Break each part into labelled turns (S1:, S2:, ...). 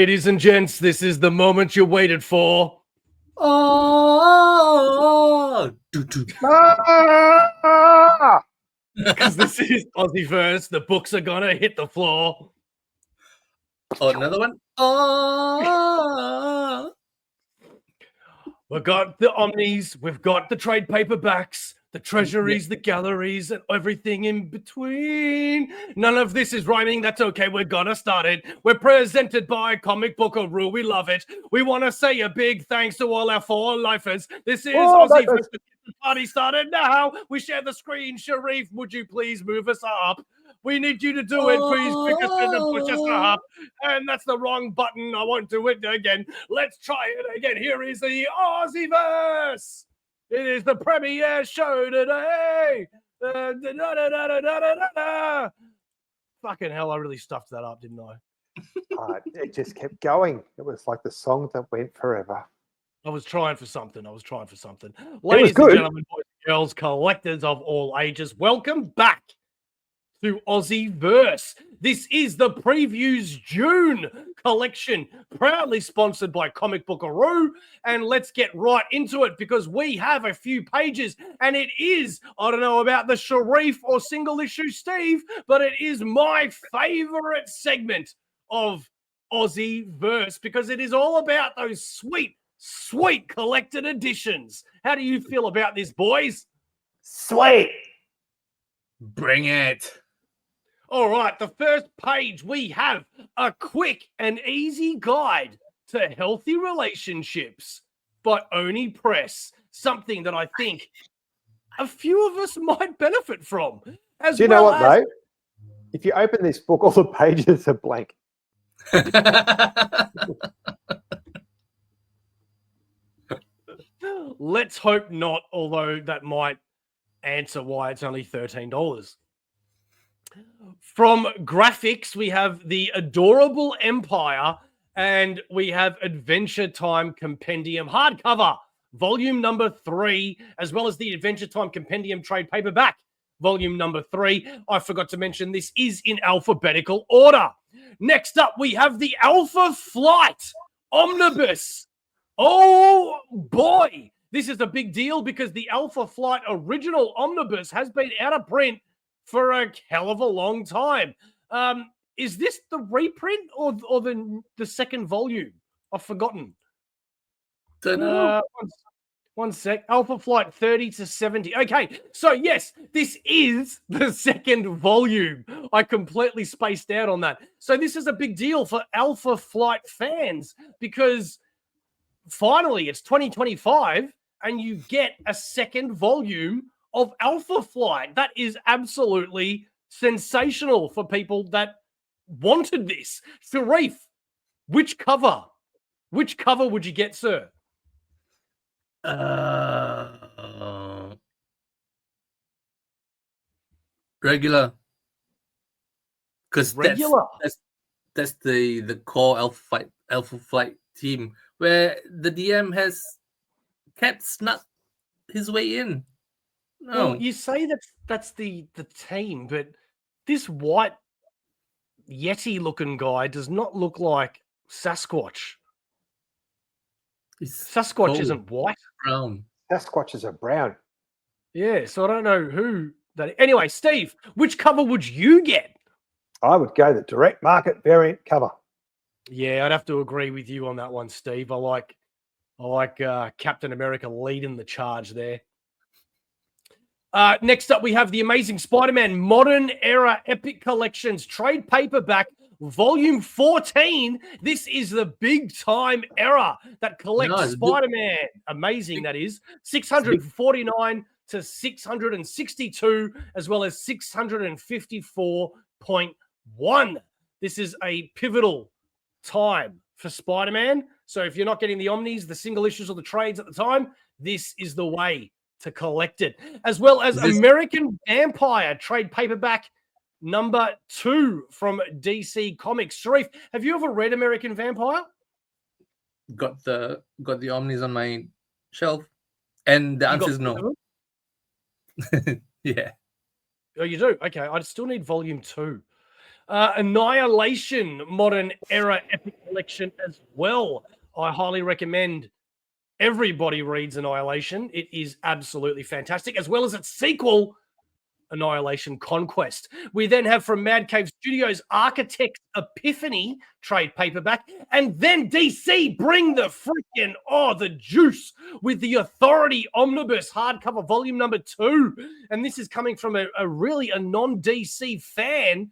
S1: Ladies and gents, this is the moment you waited for.
S2: Oh,
S1: Because this is Aussieverse. The books are gonna hit the floor.
S2: oh, another one. Oh,
S1: We've got the omnis, we've got the trade paperbacks, the treasuries, the galleries, and everything in between. None of this is rhyming. That's okay. We're gonna start it. We're presented by Comic Bookaroo. We love it. We want to say a big thanks to all our four lifers. This is Aussieverse. The party started now. We share the screen. Sharif, would you please move us up? We need you to do it. Please pick us in and push us up. And that's the wrong button. I won't do it again. Let's try it again. Here is the Aussieverse. It is the premiere show today. Fucking hell, I really stuffed that up, didn't I?
S3: It just kept going. It was like the song that went forever.
S1: I was trying for something. Ladies and
S3: good.
S1: gentlemen, boys and girls, collectors of all ages, welcome back to Aussieverse. This is the Previews June collection, proudly sponsored by Comic Bookaroo. And let's get right into it because we have a few pages, and it is, I don't know about the Sharif or single issue Steve, but it is my favorite segment of Aussieverse because it is all about those sweet collected editions. How do you feel about this, boys?
S3: Sweet.
S2: bring it.
S1: All right, the first page, we have a quick and easy guide to healthy relationships by Oni Press, something that I think a few of us might benefit from.
S3: Do you know what,
S1: as...
S3: though? If you open this book, all the pages are blank.
S1: Let's hope not, although that might answer why it's only $13. From graphics, we have the Adorable Empire, and we have Adventure Time Compendium hardcover, volume number 3, as well as the Adventure Time Compendium trade paperback, volume number 3. I forgot to mention this is in alphabetical order. Next up, we have the Alpha Flight Omnibus. Oh boy, this is a big deal because the Alpha Flight original omnibus has been out of print for a hell of a long time. Is this the reprint or the second volume? I've forgotten.
S2: Don't know.
S1: One sec. Alpha Flight 30 to 70. Okay, so yes, this is the second volume. I completely spaced out on that. So this is a big deal for Alpha Flight fans because finally it's 2025 and you get a second volume of Alpha Flight. That is absolutely sensational for people that wanted this. Sharif, which cover would you get, sir?
S2: Regular. Because
S1: Regular.
S2: that's the core Alpha Flight team where the DM has kept snuck his way in. No.
S1: Well, you say that's the team, but this white Yeti-looking guy does not look like Sasquatch. Sasquatch isn't white.
S2: Brown.
S3: Sasquatches are brown.
S1: Yeah, so I don't know who that. Anyway, Steve, which cover would you get?
S3: I would go the direct market variant cover.
S1: Yeah, I'd have to agree with you on that one, Steve. I like Captain America leading the charge there. Next up, we have the Amazing Spider-Man Modern Era Epic Collections trade paperback, volume 14. This is the big time era that collects Spider-Man. Amazing, that is. 649 to 662, as well as 654.1. This is a pivotal time for Spider-Man. So if you're not getting the omnis, the single issues, or the trades at the time, this is the way to collect it, as well as American Vampire trade paperback number 2 from DC Comics. Sharif, have you ever read American Vampire?
S2: Got the omnis on my shelf, and the answer is no. Yeah.
S1: Oh, you do? Okay, I still need volume 2. Annihilation Modern Era Epic Collection as well. I highly recommend everybody reads Annihilation. It is absolutely fantastic, as well as its sequel, Annihilation Conquest. We then have from Mad Cave Studios Architect's Epiphany trade paperback, and then DC bring the freaking the juice with the Authority Omnibus hardcover volume number 2, and this is coming from a non-DC fan.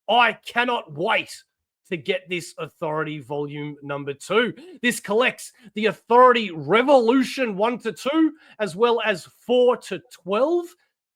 S1: I cannot wait to get this Authority volume number 2. This collects the Authority Revolution 1 to 2, as well as 4 to 12.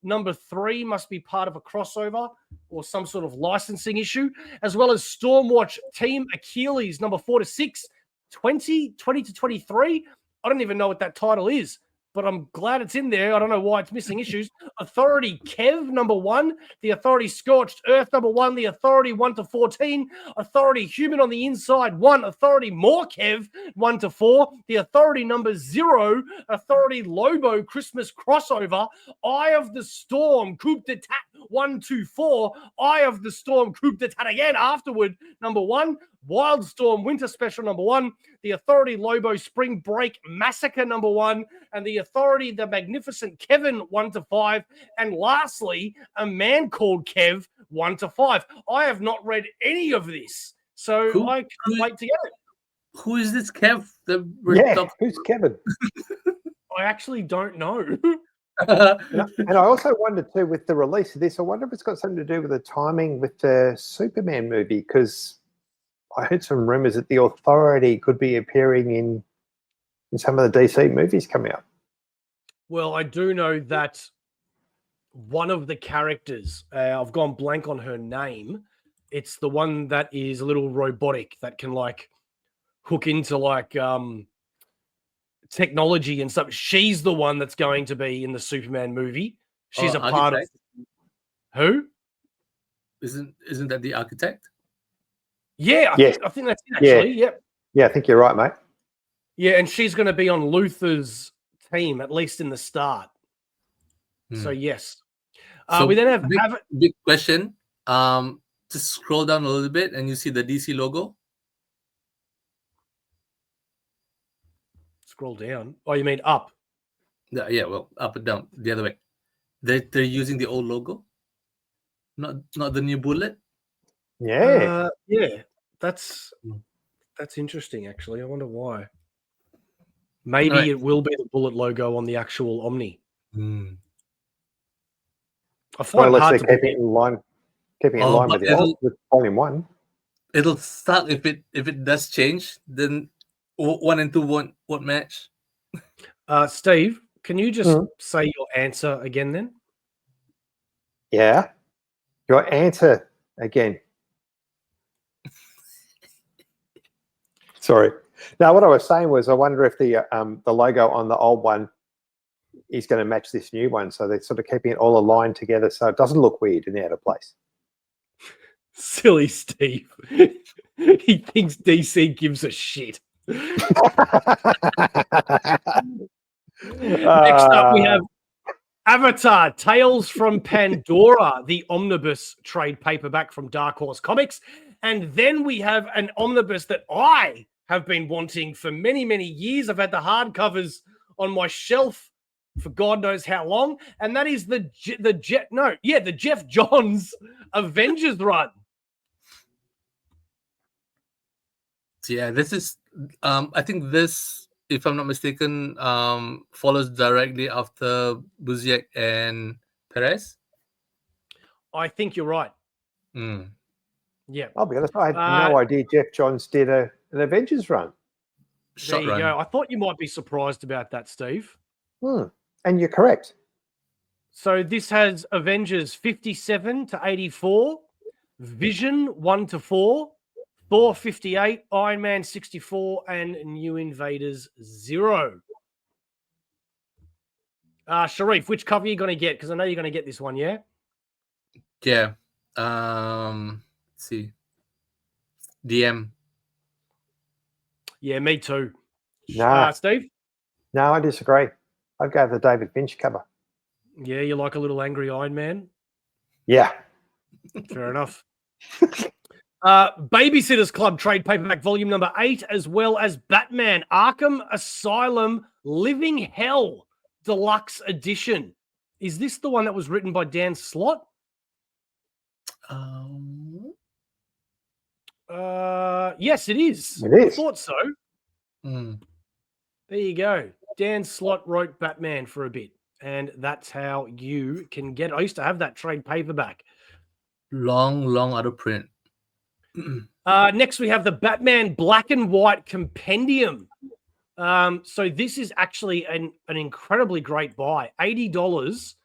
S1: Number 3 must be part of a crossover or some sort of licensing issue, as well as Stormwatch Team Achilles, number 4 to 6, 20 to 23. I don't even know what that title is, but I'm glad it's in there. I don't know why it's missing issues. Authority Kev, number 1. The Authority Scorched Earth, number 1. The Authority 1 to 14. Authority Human on the Inside, 1. Authority More Kev, 1 to 4. The Authority number 0. Authority Lobo Christmas Crossover. Eye of the Storm, Coup d'etat, 1 to 4. Eye of the Storm, Coup d'etat again afterward, number 1. Wildstorm Winter Special, number 1. The Authority Lobo Spring Break Massacre, number 1. And the Authority The Magnificent Kevin, 1 to 5. And lastly, A Man Called Kev, 1 to 5. I have not read any of this, so I can't wait to get it.
S2: Who is this Kev?
S3: Who's Kevin?
S1: I actually don't know.
S3: And I also wondered too, with the release of this, I wonder if it's got something to do with the timing with the Superman movie, because I heard some rumors that the Authority could be appearing in some of the DC movies coming up.
S1: Well, I do know that one of the characters, I've gone blank on her name. It's the one that is a little robotic that can like hook into like technology and stuff. She's the one that's going to be in the Superman movie. She's a part of who?
S2: Isn't that the Architect?
S1: Yeah, I think that's it, actually.
S3: Yeah, I think you're right, mate.
S1: Yeah, and she's going to be on Luther's team, at least in the start. So, yes.
S2: So
S1: we then have...
S2: Big question. Just scroll down a little bit and you see the DC logo.
S1: Scroll down. Oh, you mean up?
S2: Yeah, well, up and down, the other way. They're using the old logo, not the new bullet.
S3: Yeah.
S1: That's interesting, actually. I wonder why. Maybe it will be the bullet logo on the actual Omni. I find it hard to
S3: keeping it in line with volume 1.
S2: It'll suck if it does change. Then 1 and 2 won't match.
S1: Steve, can you just say your answer again then?
S3: Yeah. Your answer again. Sorry. Now, what I was saying was I wonder if the logo on the old one is going to match this new one. So they're sort of keeping it all aligned together so it doesn't look weird and out of place.
S1: Silly Steve. He thinks DC gives a shit. Next up, we have Avatar Tales from Pandora, the omnibus trade paperback from Dark Horse Comics. And then we have an omnibus that I have been wanting for many, many years. I've had the hardcovers on my shelf for God knows how long. And that is the Jeff Johns Avengers run.
S2: Yeah, this is, I think this, if I'm not mistaken, follows directly after Buziak and Perez.
S1: I think you're right.
S2: Yeah.
S3: I'll be honest, I had no idea Jeff Johns did an Avengers run.
S1: There you go. I thought you might be surprised about that, Steve.
S3: And you're correct.
S1: So this has Avengers 57 to 84, Vision 1 to 4, Thor 58, Iron Man 64, and New Invaders 0. Sharif, which cover are you going to get? Because I know you're going to get this one, yeah?
S2: Yeah. Let's see. DM.
S1: Yeah, me too.
S3: Nah.
S1: Steve?
S3: No, I disagree. I'd go with the David Finch cover.
S1: Yeah, you like a little angry Iron Man?
S3: Yeah.
S1: Fair enough. Babysitters Club trade paperback volume number 8, as well as Batman Arkham Asylum Living Hell Deluxe Edition. Is this the one that was written by Dan Slott? Yes, it is.
S3: It is.
S1: I thought so. There you go. Dan Slott wrote Batman for a bit, and that's how you can get it. I used to have that trade paperback.
S2: Long out of print.
S1: Next, we have the Batman Black and White Compendium. So this is actually an incredibly great buy, $80,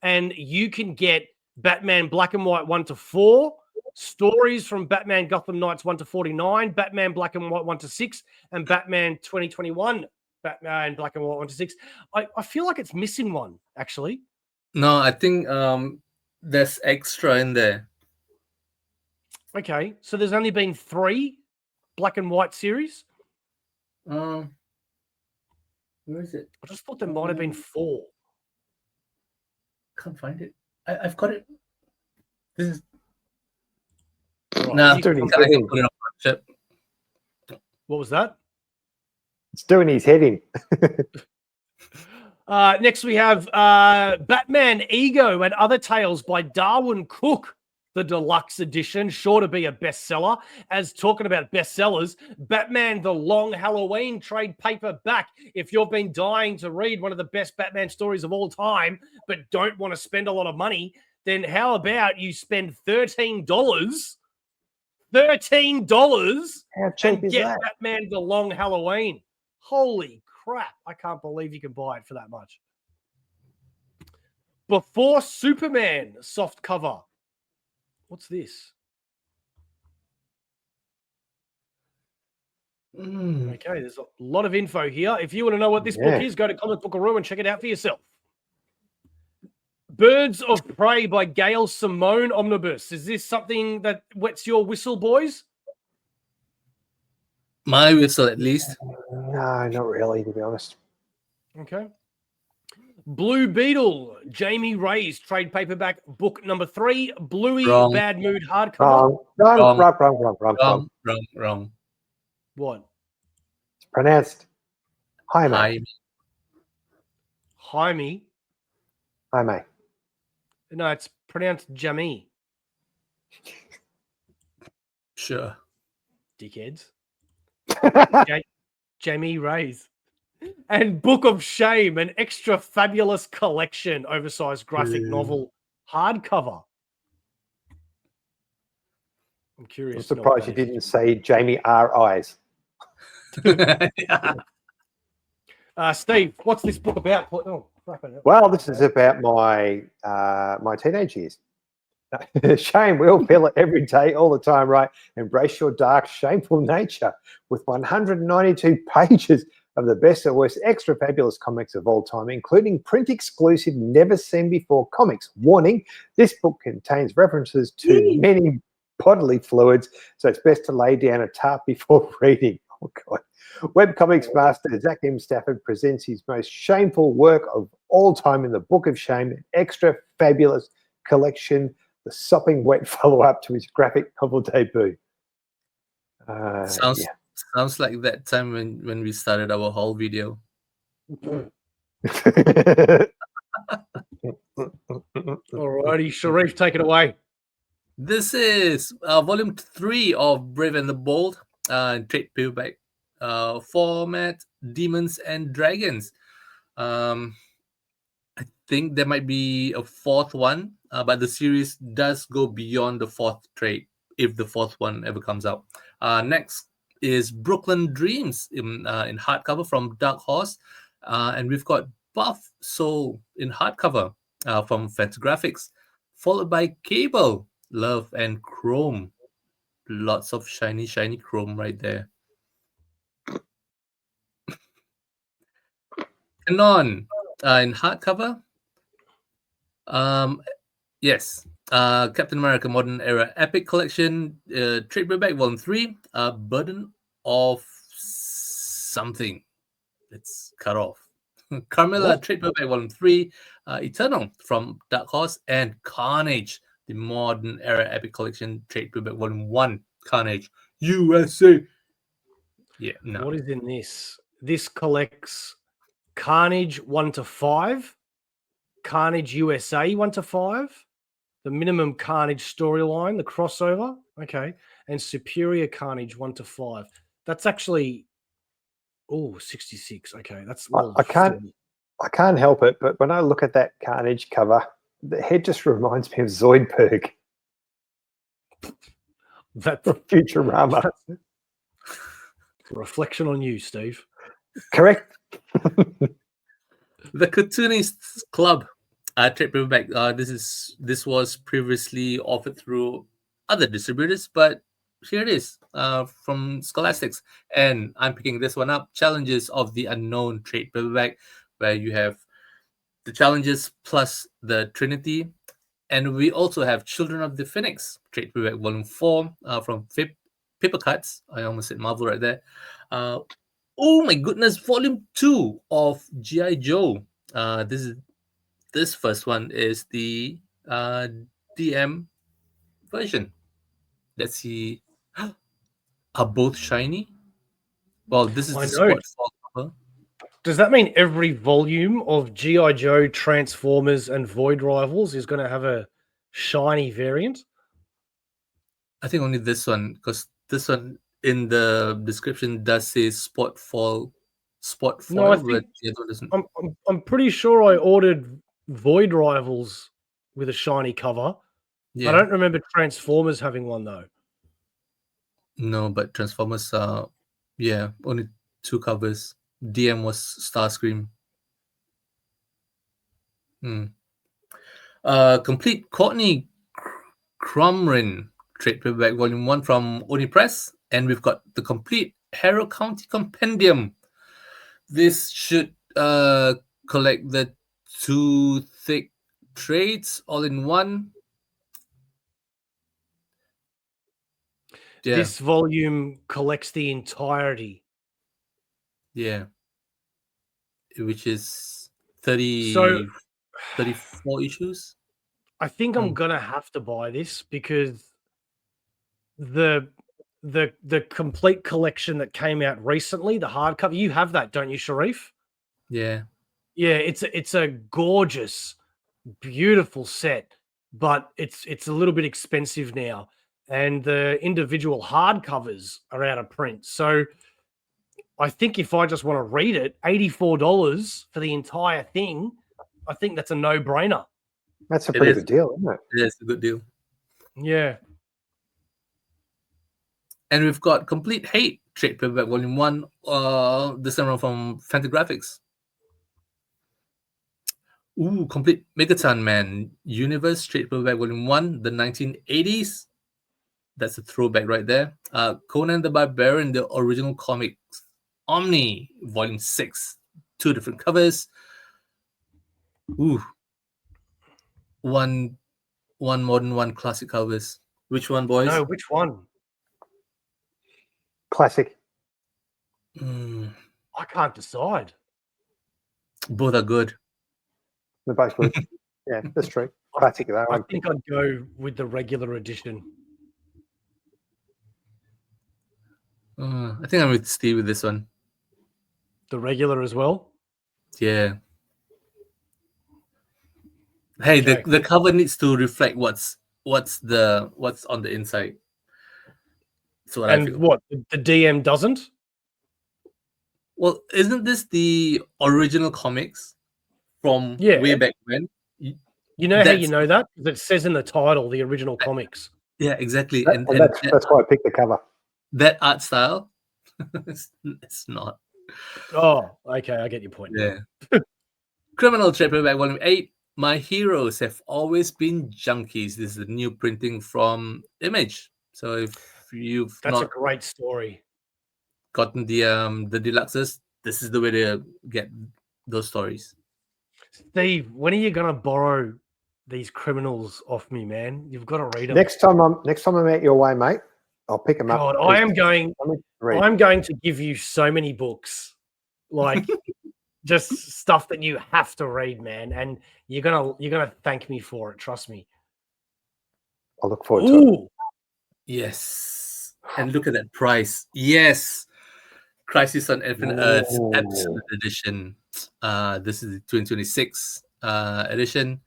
S1: and you can get Batman Black and White 1 to 4, stories from Batman Gotham Knights 1 to 49, Batman Black and White 1 to 6, and Batman 2021 Batman Black and White 1 to 6. I feel like it's missing one, actually.
S2: No, I think there's extra in there.
S1: Okay, so there's only been 3 Black and White series?
S2: Where is it?
S1: I just thought there might have been 4.
S2: Can't find it. I've got it. This is...
S1: Right,
S2: Nah,
S3: It's doing his
S2: I
S3: head
S2: can
S3: in.
S2: put it on my chip.
S1: what was that?
S3: It's doing his head in.
S1: Next, we have Batman Ego and Other Tales by Darwin Cook, the deluxe edition, sure to be a bestseller. As talking about bestsellers, Batman The Long Halloween trade paperback. If you've been dying to read one of the best Batman stories of all time, but don't want to spend a lot of money, then how about you spend $13? $13
S3: How cheap
S1: and
S3: is
S1: get
S3: that?
S1: Batman The Long Halloween. Holy crap. I can't believe you can buy it for that much. Before Superman soft cover. What's this? Okay, there's a lot of info here. If you want to know what this book is, go to Comic Bookaroo and check it out for yourself. Birds of Prey by Gail Simone Omnibus. Is this something that wets your whistle, boys?
S2: My whistle, at least.
S3: No, not really, to be honest.
S1: Okay. Blue Beetle, Jamie Ray's trade paperback book number 3, Bluey
S2: Wrong.
S1: Bad Mood hardcover.
S3: Wrong.
S1: What?
S3: It's pronounced Jaime.
S1: Jaime.
S3: Jaime.
S1: No, it's pronounced Jamie.
S2: Sure.
S1: Dickheads. Jamie Ray's. And Book of Shame, an extra fabulous collection, oversized graphic novel hardcover. I'm curious.
S3: I'm surprised you didn't say Jamie R. Eyes.
S1: Steve, what's this book about? Oh, crap.
S3: Well, this is about my my teenage years. Shame, we all feel it every day, all the time, right? Embrace your dark, shameful nature with 192 pages of the best and worst extra fabulous comics of all time, including print-exclusive, never-seen-before comics. Warning, this book contains references to many bodily fluids, so it's best to lay down a tarp before reading. Oh, God. Webcomics master Zach M. Stafford presents his most shameful work of all time in the Book of Shame, an extra fabulous collection, the sopping wet follow-up to his graphic novel debut.
S2: Sounds like that time when we started our whole video.
S1: Alrighty, Sharif, take it away.
S2: This is volume 3 of Brave and the Bold, trade paperback format, Demons and Dragons. I think there might be a 4th one, but the series does go beyond the 4th trade if the 4th one ever comes out. Next is Brooklyn Dreams in hardcover from Dark Horse, and we've got Buff Soul in hardcover from Fantagraphics, followed by Cable, Love, and Chrome. Lots of shiny Chrome right there. Canon in hardcover. Yes. Captain America Modern Era Epic Collection, trade paperback volume 3, Burden of something. Let's cut off. Carmilla trade paperback volume 3, Eternal from Dark Horse, and Carnage, the Modern Era Epic Collection Trade Paperback Volume 1, Carnage, USA. Yeah, no.
S1: What is in this? This collects Carnage 1 to 5, Carnage USA 1 to 5, the minimum Carnage storyline, the crossover, okay, and Superior Carnage 1 to 5. That's actually 66. Okay, that's
S3: I can't help it, but when I look at that Carnage cover, the head just reminds me of Zoidberg.
S1: That's
S3: Futurama.
S1: That's a reflection on you, Steve.
S3: Correct.
S2: The Cartoonists Club trade paperback. This was previously offered through other distributors, but here it is from Scholastics, and I'm picking this one up. Challenges of the Unknown trade paperback, where you have the challenges plus the Trinity, and we also have Children of the Phoenix trade paperback Volume 4 from Paper Cuts. I almost said Marvel right there. Oh my goodness, Volume 2 of G.I. Joe. This first one is the DM version. Let's see. Are both shiny? Well, this is
S1: I
S2: the
S1: know.
S2: spot cover.
S1: Does that mean every volume of G.I. Joe, Transformers, and Void Rivals is going to have a shiny variant?
S2: I think only this one, because this one in the description does say spot foil,
S1: No, I
S2: but
S1: think
S2: the other one doesn't.
S1: I'm pretty sure I ordered Void Rivals with a shiny cover.
S2: Yeah.
S1: I don't remember Transformers having one though.
S2: No, but Transformers only 2 covers. DM was Starscream. Complete Courtney Crumrin trade paperback Volume 1 from Oni Press, and we've got the complete Harrow County Compendium. This should collect the 2 thick trades all in one. Yeah.
S1: This volume collects the entirety.
S2: Yeah. Which is 34 issues.
S1: I think I'm gonna have to buy this because the complete collection that came out recently, the hardcover, you have that, don't you, Sharif?
S2: Yeah.
S1: Yeah, it's a gorgeous, beautiful set, but it's a little bit expensive now, and the individual hardcovers are out of print. So I think if I just want to read it, $84 for the entire thing, I think that's a no-brainer.
S3: That's a pretty good deal, isn't it?
S2: Yeah, it's a good deal.
S1: Yeah.
S2: And we've got Complete Hate trade paperback Volume 1, this time around from Fantagraphics. Ooh, Complete Megaton Man Universe trade paperback Volume 1, the 1980s. That's a throwback right there. Conan the Barbarian, the original comics. Omni, Volume 6. 2 different covers. Ooh. One modern, one classic covers. Which one, boys?
S1: No, which one?
S3: Classic.
S1: I can't decide.
S2: Both are good.
S3: They're both good. Yeah, that's true. Classic though.
S1: I think I'd go with the regular edition.
S2: I think I'm with Steve with this one.
S1: The regular as well?
S2: Yeah. Hey,
S1: Okay.
S2: the cover needs to reflect what's on the inside. That's what I feel.
S1: What, the DM doesn't?
S2: Well, isn't this the original comics from way back when?
S1: You know how you know that? Because it says in the title, the original comics.
S2: Yeah, exactly.
S3: And that's why I picked the cover.
S2: That art style, it's not.
S1: Oh, okay, I get your point.
S2: Yeah. Criminal trade paperback Volume 8. My heroes have always been junkies. This is a new printing from Image. So if you've
S1: That's a great story.
S2: Gotten the deluxes, this is the way to get those stories.
S1: Steve, when are you gonna borrow these criminals off me, man? You've got to read them.
S3: Next time I'm out your way, mate, I'll pick them up.
S1: I'm going to give you so many books, like just stuff that you have to read, man, and you're gonna thank me for it. Trust me.
S3: I'll look forward to it.
S1: Ooh,
S2: Yes. And look at that price. Yes. Crisis on Infinite Earths
S3: Ooh.
S2: Absolute Edition. This is the 2026 edition.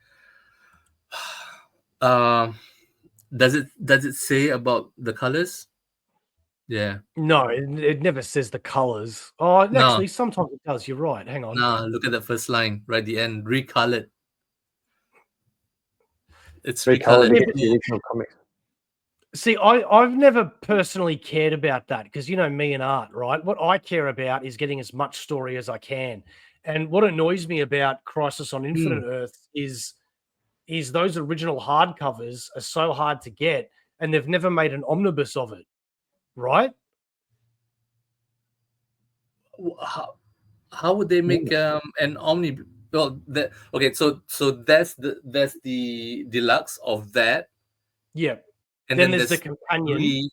S2: Does it say about the colors? Yeah.
S1: no, it never says the colors. Oh,
S2: No.
S1: actually, sometimes it does. You're right. Hang on.
S2: No, look at that first line right at the end. Recolored. It's
S3: Recolored
S2: recolored.
S3: against the original comics.
S1: See, I've never personally cared about that because you know me and art, right? What I care about is getting as much story as I can. And what annoys me about Crisis on Infinite Earths is those original hardcovers are so hard to get, and they've never made an omnibus of it, right?
S2: How would they make an omni? Well, okay, so that's the deluxe of that,
S1: Yeah.
S2: and
S1: then
S2: then
S1: there's the companion.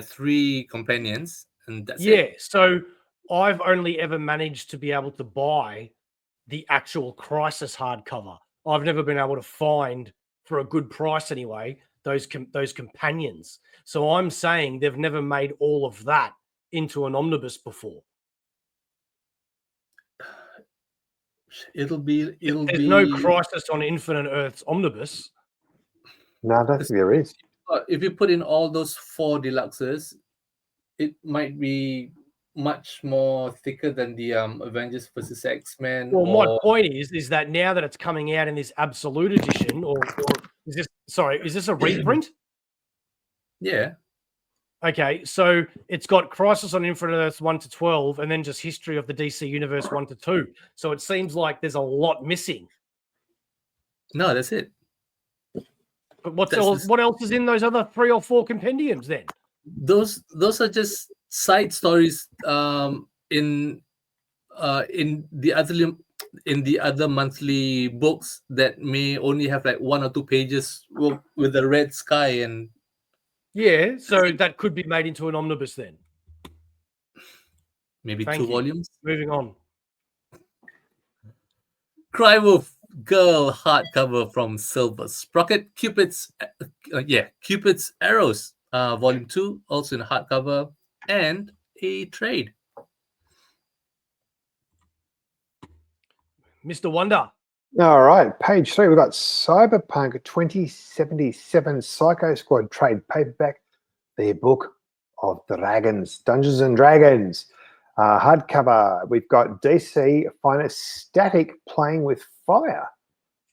S2: three companions, and that's
S1: Yeah.
S2: it.
S1: So I've only ever managed to be able to buy the actual Crisis hardcover. I've never been able to find, for a good price anyway, those companions. So I'm saying they've never made all of that into an omnibus before.
S2: It'll be
S1: There's no Crisis on Infinite Earths omnibus.
S3: No, I don't think there is.
S2: If you put in all those 4 deluxes, it might be much more thicker than the Avengers versus X-Men.
S1: Well, my point is that now that it's coming out in this absolute edition, or is this a reprint?
S2: Yeah.
S1: Okay, so it's got Crisis on Infinite Earths 1 to 12, and then just History of the DC Universe 1 to 2. So it seems like there's a lot missing.
S2: No, that's it.
S1: But what else is in those other 3 or 4 compendiums then?
S2: Those are just side stories in the other monthly books that may only have like 1 or 2 pages with the red sky and
S1: yeah, so that could be made into an omnibus then.
S2: maybe
S1: Thank
S2: 2
S1: you.
S2: volumes.
S1: Moving on.
S2: Crywolf Girl hardcover from Silver Sprocket. Cupid's Arrows, volume 2, also in hardcover and a trade.
S1: Mr. Wonder.
S3: All right, page 3. We've got Cyberpunk 2077 Psycho Squad trade paperback, the Book of Dragons, Dungeons and Dragons. Hardcover, we've got DC Finest Static Playing with Fire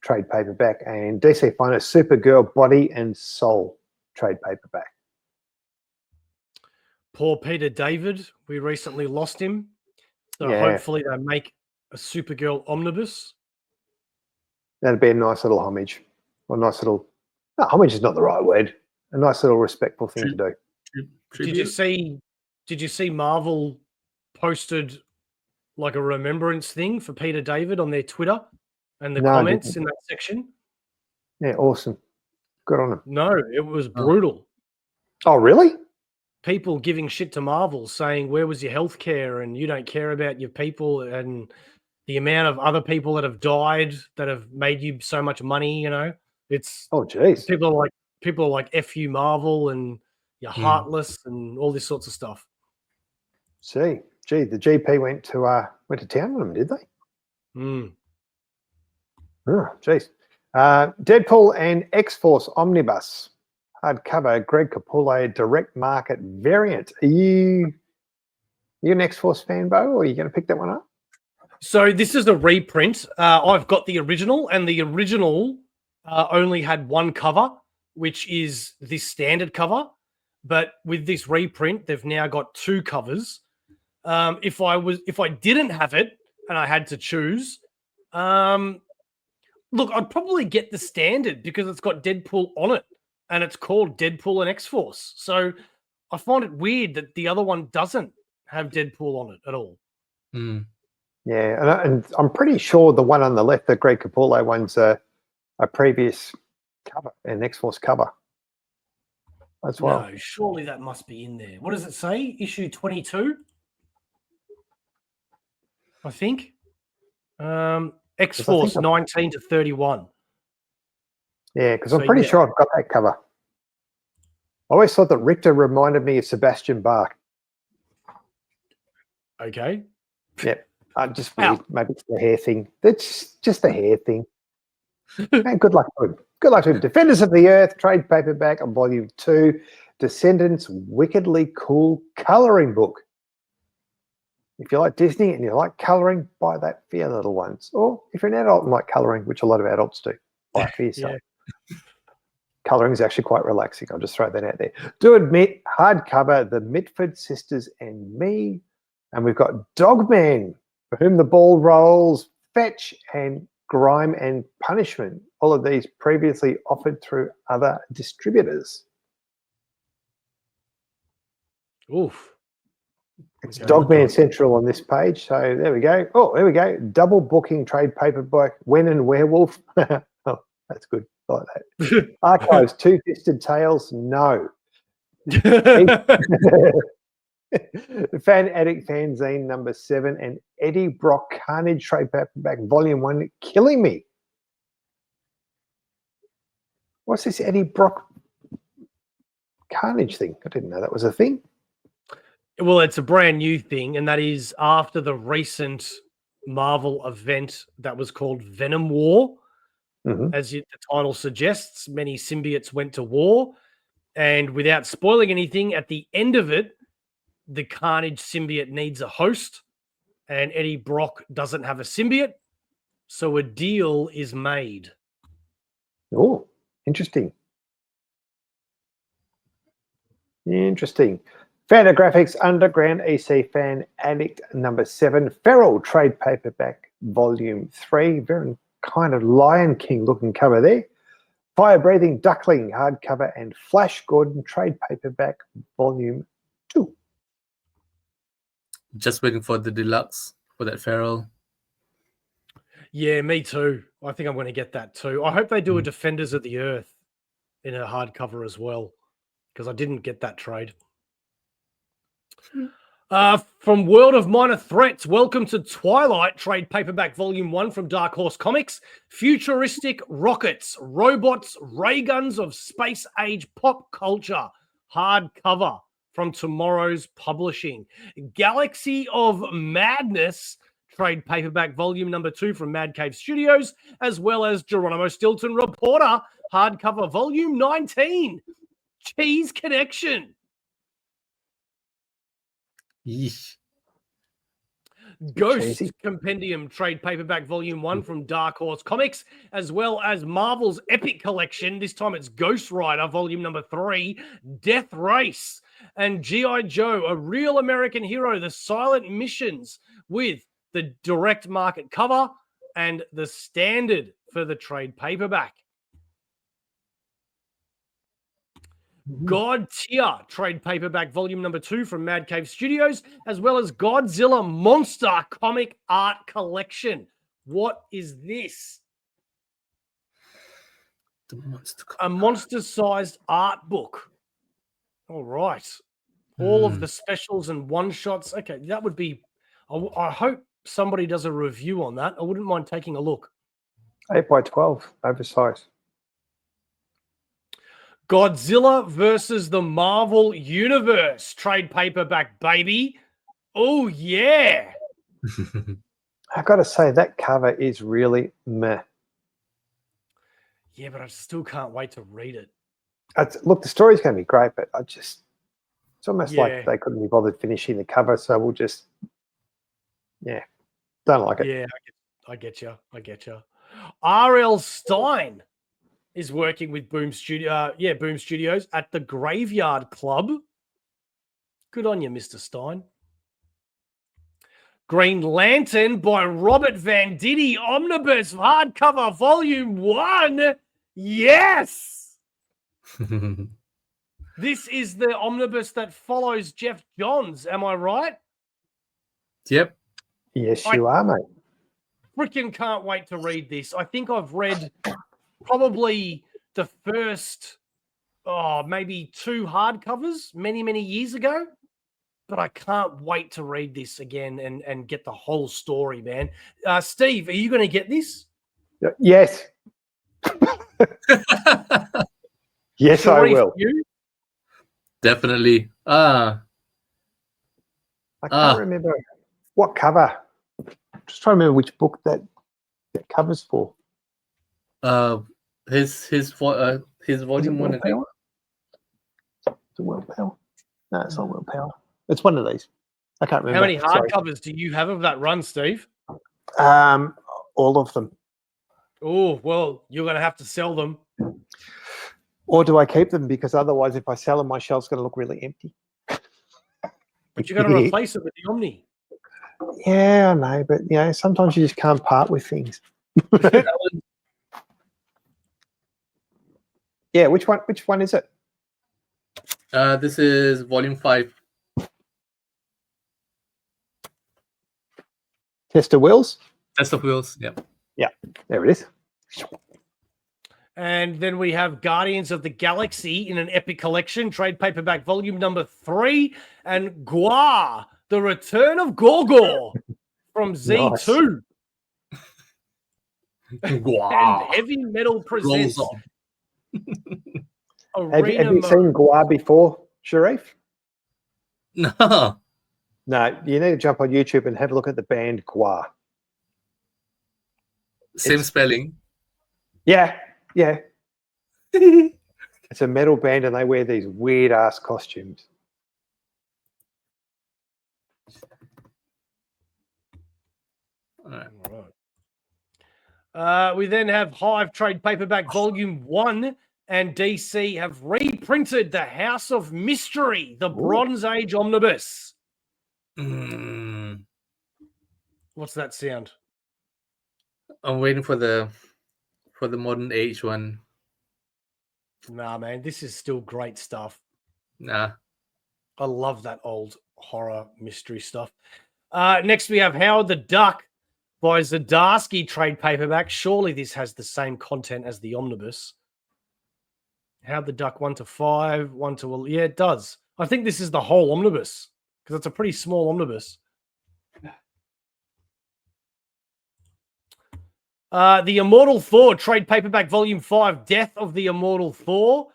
S3: trade paperback, and DC Finest Supergirl Body and Soul trade paperback.
S1: Poor Peter David. We recently lost him. So
S3: Yeah.
S1: hopefully they make a Supergirl omnibus.
S3: That'd be a nice little homage. Or a nice little... No, homage is not the right word. A nice little respectful thing to do.
S1: Did you see Marvel posted like a remembrance thing for Peter David on their Twitter and the comments in that section?
S3: Yeah, awesome. Good on them.
S1: No, it was brutal.
S3: Oh, really?
S1: People giving shit to Marvel, saying, where was your healthcare and you don't care about your people, and the amount of other people that have died that have made you so much money, you know? It's
S3: geez.
S1: People are like F you Marvel and you're heartless and all this sorts of stuff.
S3: Gee, the GP went to town with them, did they? Oh, geez. Deadpool and X-Force Omnibus hardcover, Greg Capullo direct market variant. Are you an X-Force fan, Bo, or are you going to pick that one up?
S1: So this is a reprint. I've got the original, and the original only had one cover, which is this standard cover. But with this reprint, they've now got 2 covers. If I didn't have it and I had to choose, look, I'd probably get the standard because it's got Deadpool on it, and it's called Deadpool and X-Force. So I find it weird that the other one doesn't have Deadpool on it at all.
S3: Yeah, and I'm pretty sure the one on the left, the Greg Capullo one's a previous cover, an X-Force cover as well.
S1: No, surely that must be in there. What does it say? Issue 22? I think. X-Force 19 to 31.
S3: Yeah, because I'm pretty sure I've got that cover. I always thought that Richter reminded me of Sebastian Bach.
S1: Okay.
S3: Yep. Just
S1: Wow.
S3: weird. Maybe it's the hair thing. It's just the hair thing. And good luck to him. Good luck to him. Defenders of the Earth, trade paperback on volume 2. Descendants Wickedly Cool Colouring Book. If you like Disney and you like colouring, buy that for your little ones. Or if you're an adult and like colouring, which a lot of adults do, buy it for yourself. Colouring is actually quite relaxing. I'll just throw that out there. Do admit, hardcover, The Mitford Sisters and Me. And we've got Dogman, For Whom the Ball Rolls, Fetch, and Grime and Punishment. All of these previously offered through other distributors.
S1: Oof.
S3: It's
S1: Okay.
S3: Dogman Central on this page. So there we go. Oh, there we go. Double booking trade paperback, When and Werewolf. Oh, that's good. I like that. Archives, Two-Fisted Tales. No. Fan Addict Fanzine number 7 and Eddie Brock Carnage trade paperback volume 1, Killing Me. What's this Eddie Brock Carnage thing? I didn't know that was a thing.
S1: Well, it's a brand new thing, and that is after the recent Marvel event that was called Venom War. As the title suggests, many symbiotes went to war, and without spoiling anything, at the end of it, the Carnage symbiote needs a host, and Eddie Brock doesn't have a symbiote, so a deal is made.
S3: Oh, interesting. Interesting. Fantagraphics Underground EC Fan Addict number 7, Feral trade paperback volume 3, very kind of Lion King looking cover there. Fire Breathing Duckling hardcover and Flash Gordon trade paperback volume 2.
S2: Just waiting for the deluxe for that Feral.
S1: Yeah, me too. I think I'm going to get that too. I hope they do a Defenders of the Earth in a hardcover as well, because I didn't get that trade. From World of Minor Threats, welcome to Twilight trade paperback volume 1 from Dark Horse Comics. Futuristic rockets, robots, ray guns of space age pop culture. Hardcover from Tomorrow's Publishing. Galaxy of Madness trade paperback volume number 2 from Mad Cave Studios, as well as Geronimo Stilton Reporter hardcover volume 19. Cheese Connection.
S2: Yeesh.
S1: Ghost
S3: cheesy.
S1: Compendium trade paperback volume 1 from Dark Horse Comics, as well as Marvel's Epic Collection. This time it's Ghost Rider volume number 3, Death Race, and G.I. Joe, A Real American Hero, The Silent Missions, with the direct market cover and the standard for the trade paperback. God Tier trade paperback volume number 2 from Mad Cave Studios, as well as Godzilla Monster comic art collection. What is this? A monster-sized art book. All right. All of the specials and one-shots. Okay, that would be... I hope somebody does a review on that. I wouldn't mind taking a look.
S3: 8x12, oversized.
S1: Godzilla versus the Marvel Universe trade paperback, baby. Oh, yeah.
S3: I've got to say, that cover is really meh.
S1: Yeah, but I still can't wait to read it.
S3: Look, the story's going to be great, but it's almost
S1: Yeah.
S3: like they couldn't be bothered finishing the cover, so we'll just, don't like it.
S1: Yeah, I get you. R.L. Stein is working with Boom Studios at the Graveyard Club. Good on you, Mr. Stein. Green Lantern by Robert Venditti, Omnibus hardcover volume 1. Yes! This is the omnibus that follows Jeff Johns. Am I right?
S2: Yep.
S3: Yes, you are, mate.
S1: Freaking can't wait to read this. I think I've read probably the first, maybe 2 hardcovers many, many years ago. But I can't wait to read this again and get the whole story, man. Steve, are you going to get this?
S3: Yes. Yes, I
S1: Sharif,
S3: will.
S1: you?
S2: Definitely.
S3: I can't remember what cover. Just trying to remember which book that covers for.
S2: His volume
S3: Is it
S2: one. I think.
S3: Willpower? Is it Willpower? No, it's not Willpower. It's one of these. I can't remember.
S1: How many hardcovers do you have of that run, Steve?
S3: All of them.
S1: Oh, well, you're going to have to sell them.
S3: Or do I keep them? Because otherwise, if I sell them, my shelf's going to look really empty.
S1: But you're going to replace it with the Omni.
S3: Yeah, I know, but sometimes you just can't part with things. Yeah, which one is it?
S2: This is volume 5.
S3: Test of Wheels?
S2: Test of Wheels, yeah.
S3: Yeah, there it is.
S1: And then we have Guardians of the Galaxy in an epic collection, trade paperback volume number 3, and Gua, The Return of Gorgor from Z2.
S2: Wow.
S1: And Heavy Metal presents
S2: Rolls on.
S3: Have you seen Gua before, Sharif?
S2: No.
S3: No, you need to jump on YouTube and have a look at the band Gua.
S2: Same spelling.
S3: Yeah. It's a metal band and they wear these weird ass costumes.
S2: All right.
S1: We then have Hive trade paperback volume 1, and DC have reprinted The House of Mystery, the Bronze Age omnibus. What's that sound?
S2: I'm waiting for the modern age one.
S1: Nah, man, this is still great stuff.
S2: Nah.
S1: I love that old horror mystery stuff. Next, we have Howard the Duck by Zdarsky trade paperback. Surely this has the same content as the omnibus. Howard the Duck 1 to 5, 1 to... Yeah, it does. I think this is the whole omnibus because it's a pretty small omnibus. The Immortal Thor trade paperback volume 5, Death of the Immortal Thor.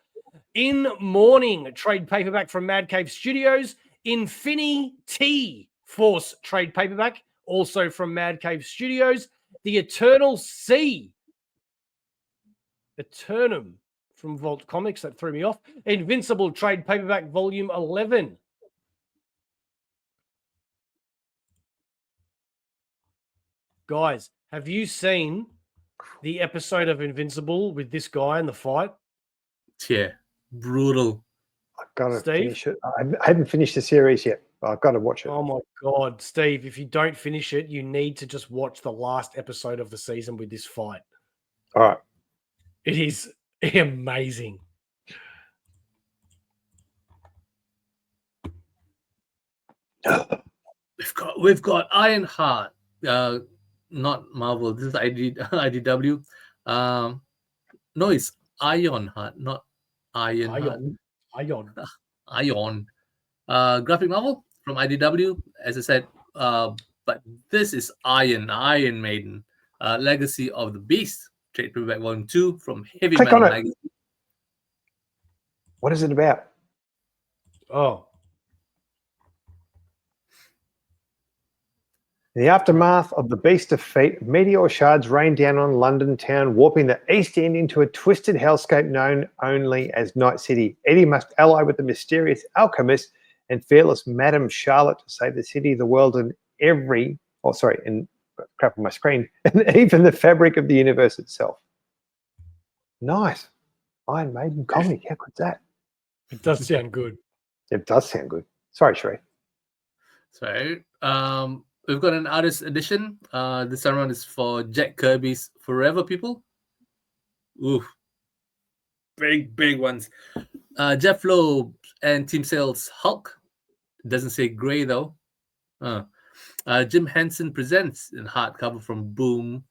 S1: In Mourning trade paperback from Mad Cave Studios. Infinity Force trade paperback, also from Mad Cave Studios. The Eternal Sea. Eternum from Vault Comics, that threw me off. Invincible trade paperback volume 11. Guys, have you seen the episode of Invincible with this guy in the fight?
S2: Yeah, brutal.
S3: I've got to finish it. I haven't finished the series yet. I've got to watch it.
S1: Oh my God, Steve, if you don't finish it, you need to just watch the last episode of the season with this fight.
S3: All right.
S1: It is amazing.
S2: We've got Ironheart. Not Marvel. This is IDW. No, it's Ironheart, not Ironheart. Iron. Graphic novel from IDW, as I said. But this is Iron Maiden, Legacy of the Beast, trade paperback volume 2 from Heavy
S3: Click
S2: Metal
S3: on it.
S2: Magazine.
S3: What is it about?
S1: Oh.
S3: In the aftermath of the Beast of Fate, meteor shards rain down on London town, warping the East End into a twisted hellscape known only as Night City. Eddie must ally with the mysterious alchemist and fearless Madame Charlotte to save the city, the world, and crap on my screen, and even the fabric of the universe itself. Nice. Iron Maiden comic. How good's that?
S1: It does sound good.
S3: It does sound good. Sorry, Sheree.
S2: So, we've got an artist edition. This time around is for Jack Kirby's Forever People. Ooh, big ones. Jeff Loeb and Tim Sale's Hulk. It doesn't say Grey though. Jim Henson presents in hardcover from Boom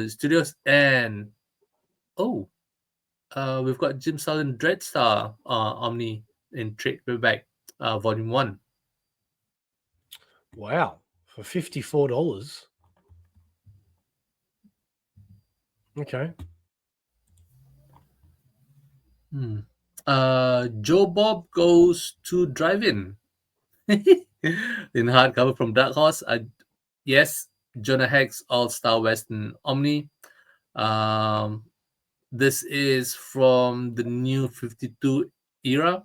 S2: Studios, and we've got Jim Sullen Dreadstar Omni in trade paperback volume 1.
S1: Wow. For $54. Okay.
S2: Joe Bob Goes to Drive-In in hardcover from Dark Horse. Yes, Jonah Hex All-Star Western Omni. This is from the new 52 era.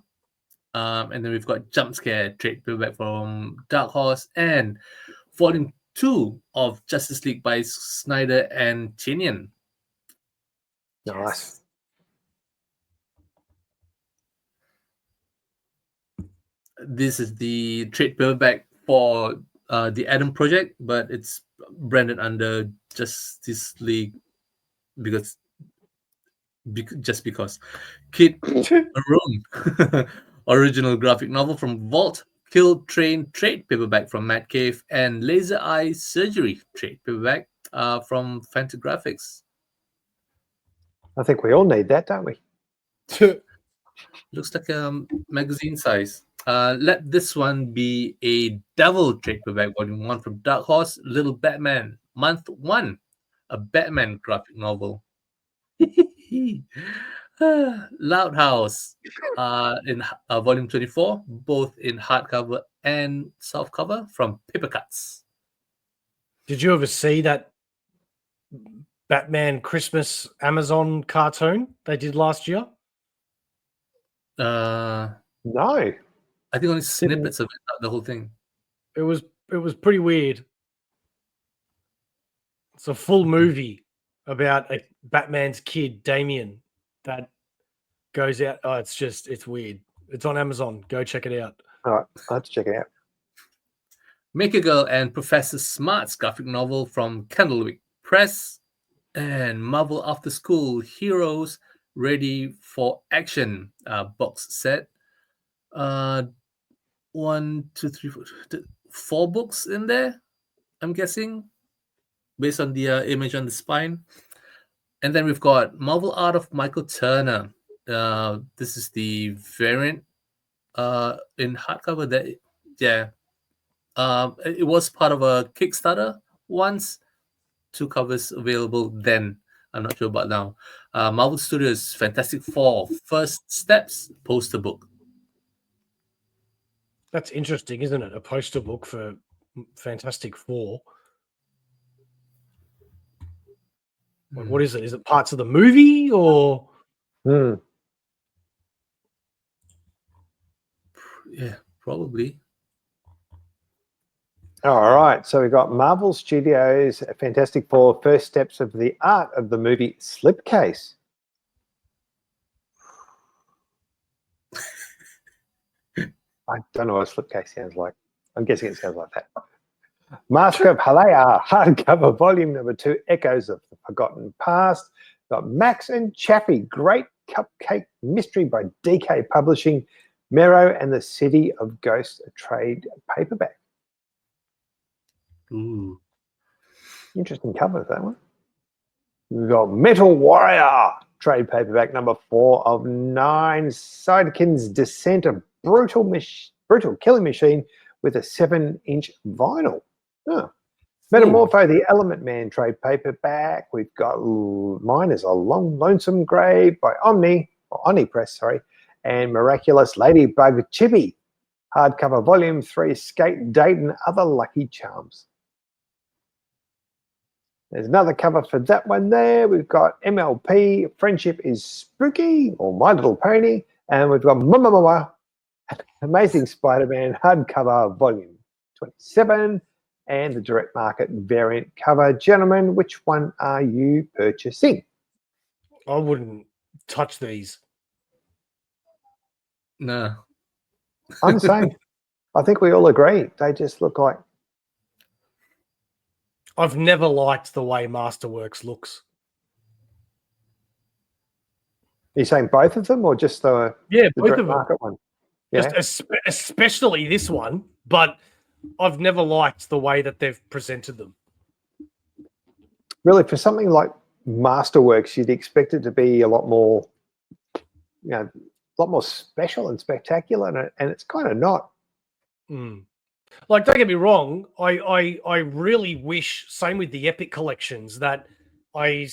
S2: And then we've got Jump Scare trade paperback from Dark Horse and Volume 2 of Justice League by Snyder and Tynion.
S3: Nice.
S2: This is the trade paperback for the Adam Project, but it's branded under Justice League because Kid Maroon, original graphic novel from Vault, Kill Train trade paperback from Matt Cave, and Laser Eye Surgery trade paperback from Fantagraphics.
S3: I think we all need that, don't we?
S2: Looks like a magazine size. Let this one be a Devil trade paperback, volume 1 from Dark Horse, Little Batman, month 1, a Batman graphic novel. Loud House in volume 24, both in hardcover and softcover from Paper Cuts.
S1: Did you ever see that Batman Christmas Amazon cartoon they did last year?
S3: No.
S2: I think only snippets of it, not the whole thing.
S1: It was pretty weird. It's a full movie about a Batman's kid, Damien, that goes out. Oh, it's weird. It's on Amazon. Go check it out.
S3: All right, I'll have to check it out.
S2: Make a Girl and Professor Smart's graphic novel from Candlewick Press, and Marvel After School Heroes Ready for Action box set. 1, 2, 3, 4 books in there, I'm guessing, based on the image on the spine. And then we've got Marvel Art of Michael Turner. This is the variant in hardcover. It was part of a Kickstarter once. 2 covers available then. I'm not sure about now. Marvel Studios Fantastic Four First Steps poster book.
S1: That's interesting, isn't it? A poster book for Fantastic Four. What is it? Is it parts of the movie or?
S2: Yeah, probably.
S3: All right, so we've got Marvel Studios Fantastic Four First Steps of the Art of the Movie Slipcase. I don't know what a slipcase sounds like. I'm guessing it sounds like that. Mask of Halea, hardcover volume number 2, Echoes of the Forgotten Past. Got Max and Chaffee, Great Cupcake Mystery by DK Publishing, Mero and the City of Ghosts, a trade paperback.
S2: Ooh.
S3: Interesting cover, that one. We've got Metal Warrior, trade paperback number 4 of 9, Sidekin's Descent of Brutal Killing Machine with a 7-inch vinyl. Metamorpho, the Element Man trade paperback. We've got mine is A Long Lonesome Grave by Omni Press, and Miraculous Ladybug Chibi, hardcover volume 3, Skate Date and Other Lucky Charms. There's another cover for that one there. We've got MLP, Friendship is Spooky, or My Little Pony, and we've got Amazing Spider-Man hardcover volume 27 and the direct market variant cover. Gentlemen, which one are you purchasing?
S1: I wouldn't touch these.
S2: No.
S3: I'm the same. I think we all agree. They just look like...
S1: I've never liked the way Masterworks looks.
S3: Are you saying both of them or just the
S1: both
S3: direct
S1: of them.
S3: market one? Yeah.
S1: Just especially this one, but I've never liked the way that they've presented them.
S3: Really, for something like Masterworks, you'd expect it to be a lot more, a lot more special and spectacular, and it's kind of not.
S1: Like, don't get me wrong, I really wish, same with the Epic collections, that I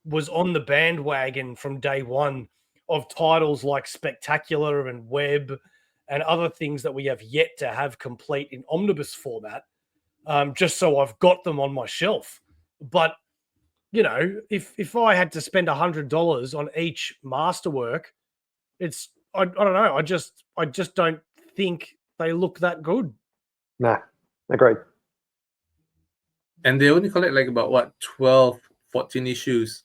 S1: was on the bandwagon from day one of titles like Spectacular and Web and other things that we have yet to have complete in omnibus format, just so I've got them on my shelf. But, you know, if I had to spend $100 on each masterwork, it's I don't know. I just don't think they look that good.
S3: Nah, agreed.
S2: And they only collect like about what 12, 14 issues.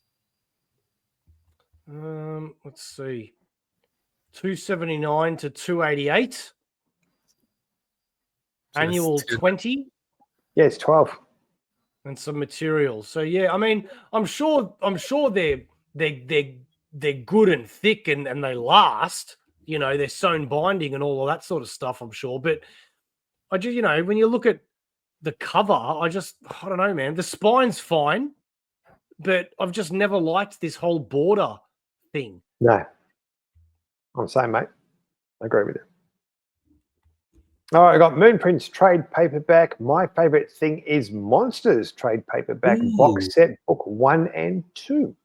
S1: Let's see. 279 to 288.
S2: So
S1: Annual
S2: it's
S1: 20
S3: Yeah, it's 12.
S1: and some materials. So yeah, I mean, I'm sure they're good and thick and they last. You know, they're sewn binding and all of that sort of stuff, I'm sure. But I just, you know, when you look at the cover, I don't know, man. The spine's fine, but I've just never liked this whole border thing.
S3: No. I'm saying, mate. I agree with you. All right, I got Moonprints trade paperback. My favorite thing is Monsters trade paperback box set, book 1 and 2.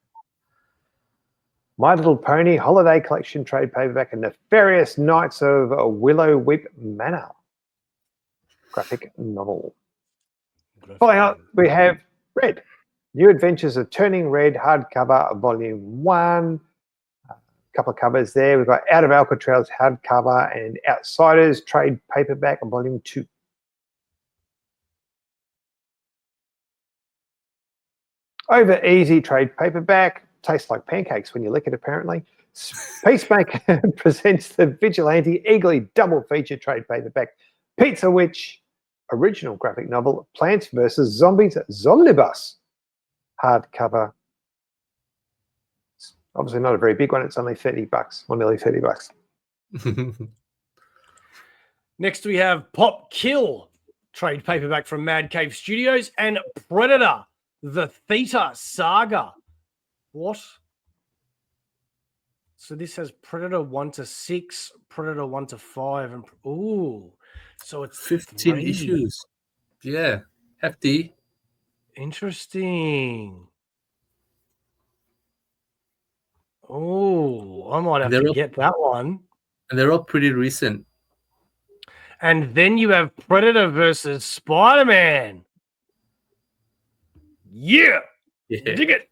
S3: My Little Pony holiday collection trade paperback and Nefarious Nights of Willow Whip Manor graphic novel. Following up, we have Red, New Adventures of Turning Red hardcover volume 1. A couple of covers there. We've got Out of Alcatraz hardcover and Outsiders trade paperback volume 2. Over Easy trade paperback. Tastes like pancakes when you lick it, apparently. Peacemaker presents the Vigilante Eagerly double feature trade paperback. Pizza Witch original graphic novel. Plants vs. Zombies Zomnibus hardcover. It's obviously not a very big one. It's only $30, or nearly $30.
S1: Next, we have Pop Kill trade paperback from Mad Cave Studios and Predator, the Theta Saga. What? So this has Predator 1 to 6, Predator 1 to 5, and ooh, so it's
S2: 15
S1: 3.
S2: issues. Yeah, hefty.
S1: Interesting. Oh, I might have
S2: They're
S1: to
S2: all-
S1: get that one.
S2: And they're all pretty recent.
S1: And then you have Predator versus Spider-Man. Yeah.
S2: Yeah.
S1: Dig it.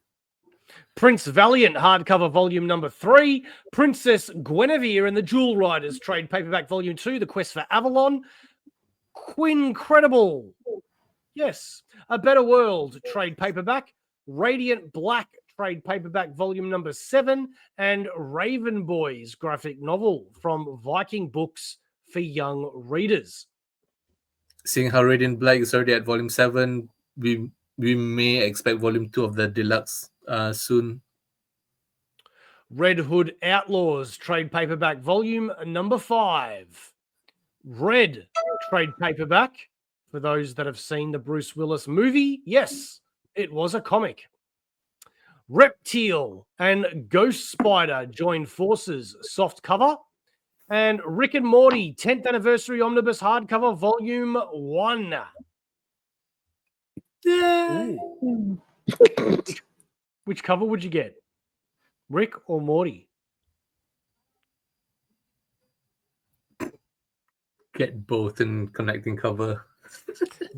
S1: Prince Valiant hardcover volume number 3. Princess Guinevere and the Jewel Riders trade paperback volume 2. The Quest for Avalon. Quincredible. Yes. A Better World trade paperback. Radiant Black trade paperback volume number 7. And Raven Boys graphic novel from Viking Books for young readers.
S2: Seeing how Radiant Black is already at volume 7, we may expect volume 2 of the deluxe soon.
S1: Red Hood Outlaws trade paperback volume number 5. Red trade paperback. For those that have seen the Bruce Willis movie, yes, it was a comic. Reptile and Ghost Spider join forces, soft cover. And Rick and Morty 10th anniversary omnibus hardcover volume 1. Ooh. Which cover would you get? Rick or Morty?
S2: Get both in connecting cover.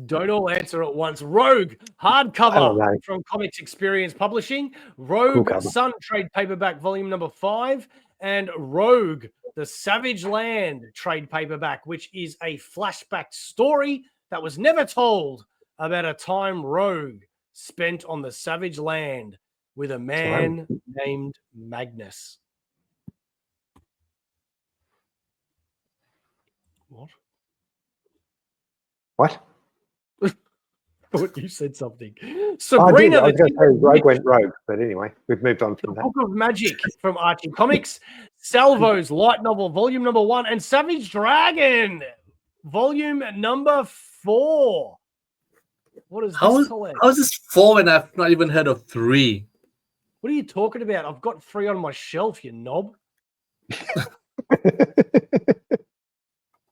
S1: Don't all answer at once. Rogue hardcover from Comics Experience Publishing. Rogue Sun trade paperback volume number 5. And Rogue, the Savage Land trade paperback, which is a flashback story that was never told about a time Rogue spent on the Savage Land with a man named Magnus. What?
S3: What?
S1: I thought you said something. Sabrina,
S3: I was going to say Rogue went rogue, but anyway, we've moved on from that.
S1: Book of Magic from Archie Comics, Salvo's light novel, volume number 1, and Savage Dragon, volume number 4. What is this collect?
S2: How is this 4 when I've not even heard of 3?
S1: What are you talking about? I've got 3 on my shelf, you knob.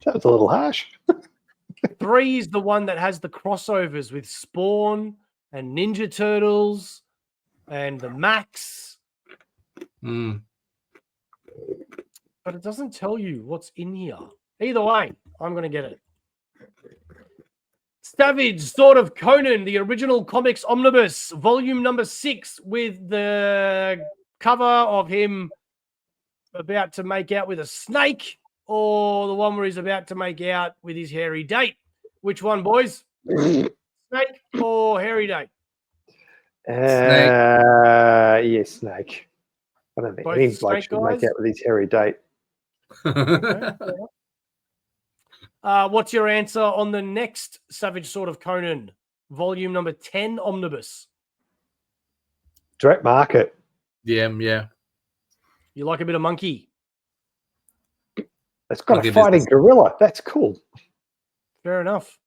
S3: Sounds a little harsh.
S1: 3 is the one that has the crossovers with Spawn and Ninja Turtles and the Max. But it doesn't tell you what's in here. Either way, I'm going to get it. Savage Sword of Conan, the original comics omnibus, volume number 6, with the cover of him about to make out with a snake, or the one where he's about to make out with his hairy date. Which one, boys? Snake or hairy date?
S3: Yes, snake. I don't think
S1: Both
S3: any bloke
S1: snake
S3: should make
S1: guys?
S3: out with his hairy date.
S1: Okay, what's your answer on the next Savage Sword of Conan, volume number 10 omnibus?
S3: Direct market.
S2: Yeah.
S1: You like a bit of monkey?
S3: It's got
S2: Monkey
S3: a fighting
S2: business.
S3: gorilla. That's cool.
S1: Fair enough.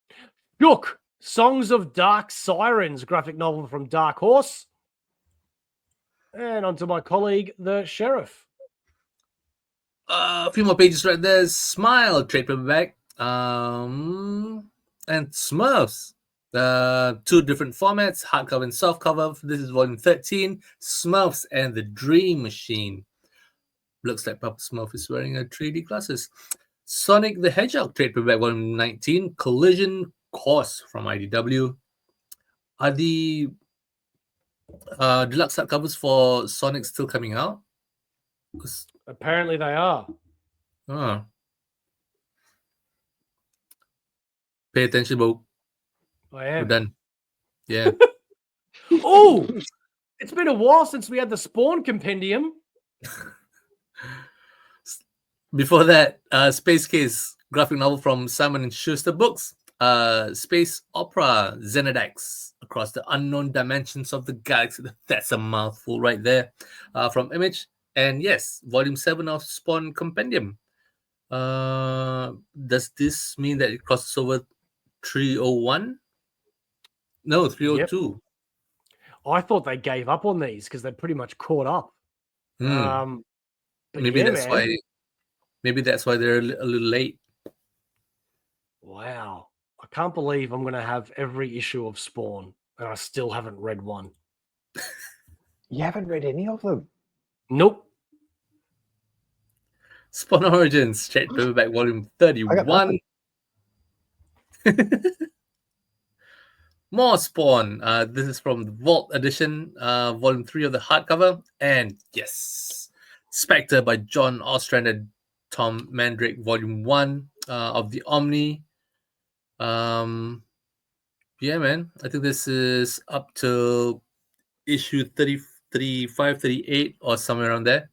S1: Look, Songs of Dark Sirens, graphic novel from Dark Horse. And on to my colleague, the Sheriff.
S2: A few more pages right there. Smile, trade paperback. And Smurfs. 2 different formats, hardcover and softcover. This is volume 13. Smurfs and the Dream Machine. Looks like Papa Smurf is wearing a 3D glasses. Sonic the Hedgehog, trade paperback, volume 19. Collision Course from IDW. Are the deluxe hardcovers for Sonic still coming out?
S1: Apparently they are.
S2: Oh. Pay attention, Bo.
S1: I
S2: We're
S1: am.
S2: done. Yeah.
S1: Oh, it's been a while since we had the Spawn Compendium.
S2: Before that, Space Case, graphic novel from Simon & Schuster Books. Space Opera, Xenodax, Across the Unknown Dimensions of the Galaxy. That's a mouthful right there. From Image. And yes, volume 7 of Spawn Compendium. Does this mean that it crosses over 301? No, 302.
S1: I thought they gave up on these because they pretty much caught up. But
S2: Maybe
S1: yeah,
S2: that's
S1: man.
S2: why. Maybe that's why they're a little late.
S1: Wow. I can't believe I'm going to have every issue of Spawn and I still haven't read one.
S3: You haven't read any of them?
S1: Nope.
S2: Spawn Origins, trade paperback, volume 31. More Spawn. This is from the Vault edition, volume 3 of the hardcover. And yes, Spectre by John Ostrander, Tom Mandrake, volume 1 of the Omni. Yeah, man. I think this is up to issue 35, 38 or somewhere around there.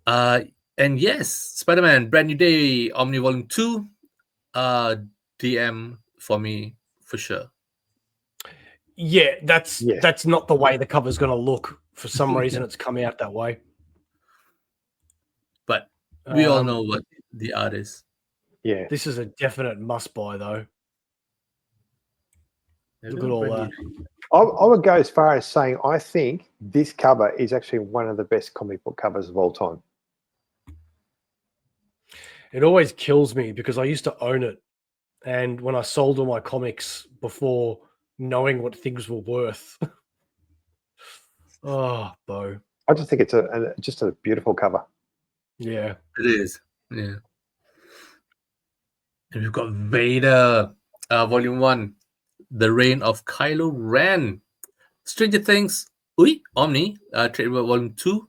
S2: And yes, Spider-Man, Brand New Day, Omni Volume 2, DM for me, for sure.
S1: Yeah, that's not the way the cover's going to look. For some reason, it's come out that way.
S2: But we all know what the art is.
S3: Yeah.
S1: This is a definite must-buy, though. Look at all that.
S3: I would go as far as saying I think this cover is actually one of the best comic book covers of all time.
S1: It always kills me because I used to own it. And when I sold all my comics before knowing what things were worth. Oh, Bo.
S3: I just think it's just a beautiful cover.
S1: Yeah.
S2: It is. Yeah. And we've got Vader, Volume 1, The Reign of Kylo Ren. Stranger Things, Omni, trade Volume 2.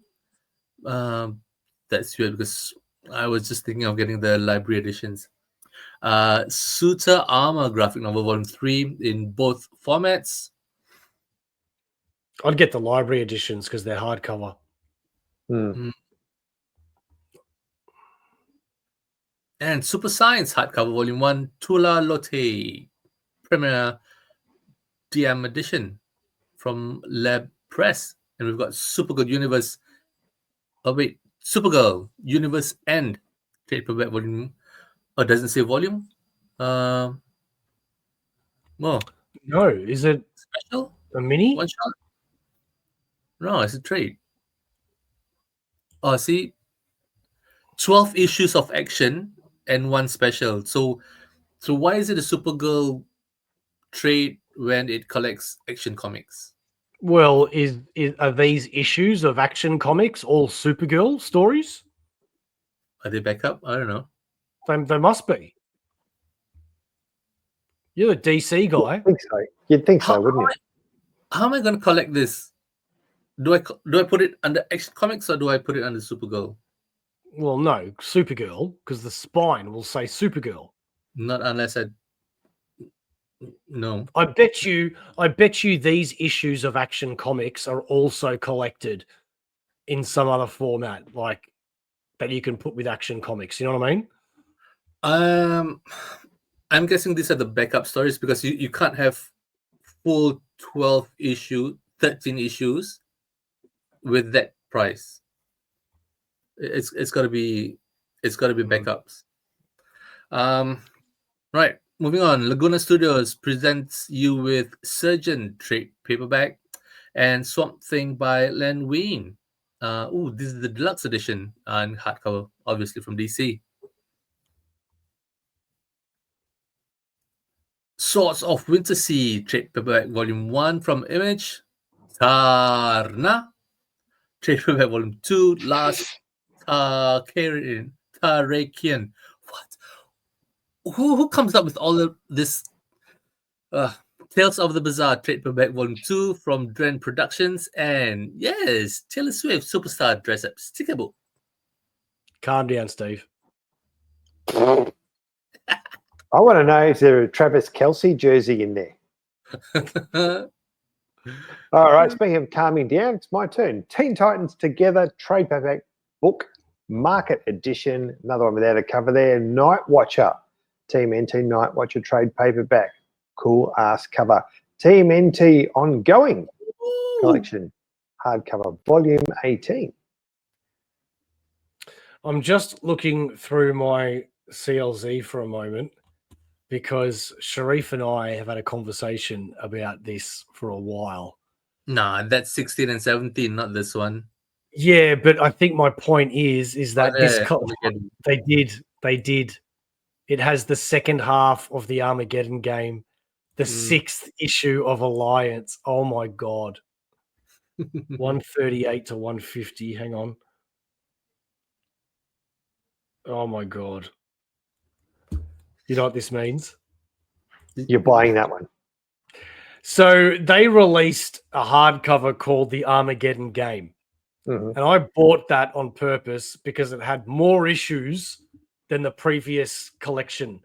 S2: That's weird because I was just thinking of getting the library editions. Suitor Armor graphic novel volume 3 in both formats.
S1: I'd get the library editions because they're hardcover.
S2: And Super Science hardcover volume 1, Tula Lotte, premiere DM edition from Lab Press. And we've got Supergirl Universe. Oh wait, Supergirl Universe End, trade paperback volume. Oh, doesn't say volume. More.
S1: No, is it
S2: Special?
S1: a mini?
S2: One shot? No, it's a trade. Oh, see, 12 issues of action and one special. So why is it a Supergirl trade when it collects Action Comics?
S1: Well, are these issues of Action Comics all Supergirl stories?
S2: Are they back up? I don't know.
S1: They must be. You're the DC guy.
S3: I think so. You'd think so, wouldn't you?
S2: How am I going to collect this? Do I put it under Action Comics or do I put it under Supergirl?
S1: Well, no, Supergirl, because the spine will say Supergirl.
S2: Not unless I. No.
S1: I bet you these issues of Action Comics are also collected in some other format, like that you can put with Action Comics. You know what I mean?
S2: I'm guessing these are the backup stories because you can't have full 13 issues with that price. It's got to be backups. Right. Moving on, Laguna Studios presents you with Surgeon trade paperback and Swamp Thing by Len Wein. This is the deluxe edition and hardcover, obviously from DC. Swords of Wintersea trade paperback volume 1 from Image. Tarna trade paperback volume 2. Last Tarakian. What? Who comes up with all of this? Tales of the Bazaar trade paperback volume 2 from Dren Productions, and yes, Taylor Swift superstar dress up sticker book.
S1: Calm down, Steve.
S3: I want to know if there a Travis Kelce jersey in there. All right, speaking of calming down, it's my turn. Teen Titans Together trade paperback book, market edition. Another one without a cover there. Night Watcher, Team NT Night Watcher trade paperback. Cool ass cover. Team NT Ongoing collection, hardcover, volume 18.
S1: I'm just looking through my CLZ for a moment because Sharif and I have had a conversation about this for a while.
S2: Nah, that's 16 and 17, not this one.
S1: Yeah, but I think my point is that they did. It has the second half of the Armageddon game, the 6th issue of Alliance. Oh my god. 138 to 150. Hang on. Oh my god. You know what this means?
S3: You're buying that one.
S1: So they released a hardcover called The Armageddon Game.
S3: Mm-hmm.
S1: And I bought that on purpose because it had more issues than the previous collection.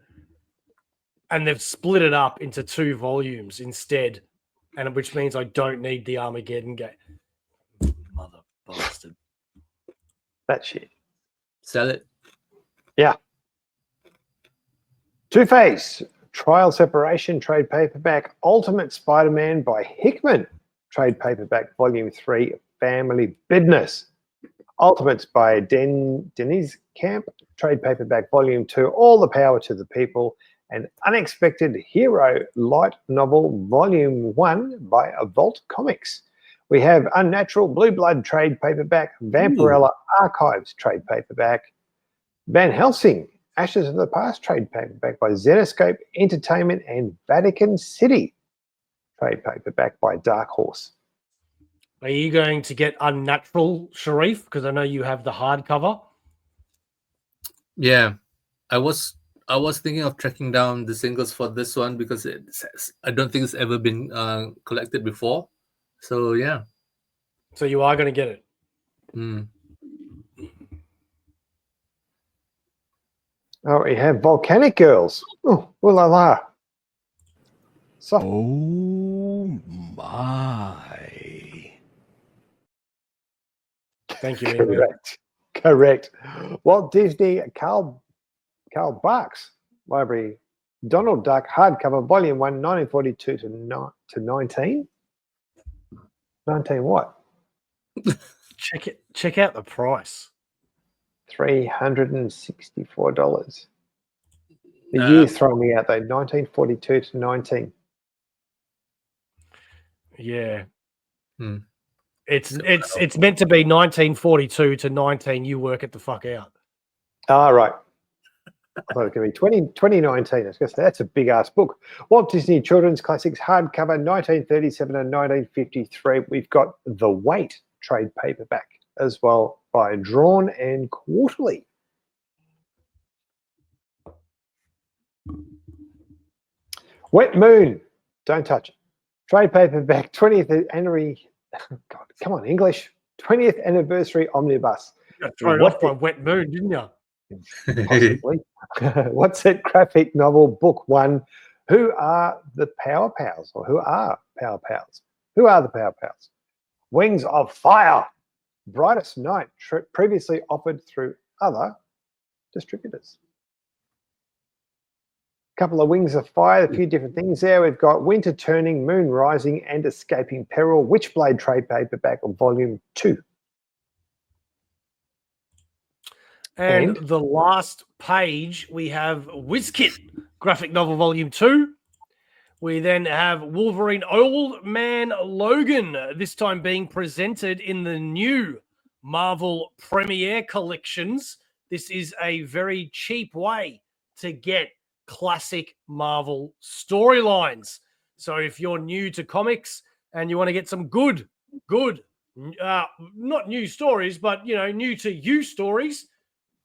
S1: And they've split it up into 2 volumes instead, and which means I don't need the Armageddon Game. Mother bastard.
S3: That shit.
S2: Sell it.
S3: Yeah. Two-Face, Trial Separation trade paperback, Ultimate Spider-Man by Hickman trade paperback, volume 3, Family Business. Ultimates by Denise Camp trade paperback, volume 2, All the Power to the People, and Unexpected Hero light novel, volume 1 by Vault Comics. We have Unnatural Blue Blood trade paperback, Vampirella Archives trade paperback, Van Helsing, Ashes of the Past trade paperback by Zenescope Entertainment, and Vatican City trade paperback by Dark Horse.
S1: Are you going to get Unnatural, Sharif? Because I know you have the hardcover.
S2: Yeah, I was thinking of tracking down the singles for this one because I don't think it's ever been collected before. So yeah.
S1: So you are going to get it.
S3: Oh, we have Volcanic Girls. Oh, ooh la la. So,
S4: Oh my.
S1: Thank you, Ingo.
S3: Correct. Walt Disney, Carl Barks Library, Donald Duck hardcover, volume 1, 1942 to 19. 19 what?
S1: Check out the price.
S3: $364. The year's throwing me out though. 1942 to 19.
S1: Yeah. It's meant to be 1942 to 19. You work it the fuck out.
S3: Ah, right. I thought it was going to be 2019. I was going to say, that's a big-ass book. Walt Disney Children's Classics, hardcover, 1937 and 1953. We've got The Wait trade paperback as well by Drawn and Quarterly. Wet Moon, don't touch it. Trade paperback, 20th anniversary. God, come on, English. 20th anniversary omnibus.
S1: You got thrown off by Wet Moon, didn't you?
S3: Possibly. What's it? Graphic novel, book 1. Who are the Power Pals? Or who are Power Pals? Who are the Power Pals? Wings of Fire. Brightest Night, previously offered through other distributors. Couple of Wings of Fire, a few different things there. We've got Winter Turning, Moon Rising, and Escaping Peril, Witchblade trade paperback of volume 2.
S1: And the last page, we have WizKit graphic novel volume 2. We then have Wolverine Old Man Logan, this time being presented in the new Marvel Premiere Collections. This is a very cheap way to get classic Marvel storylines. So if you're new to comics and you want to get some good, not new stories, but, new to you stories,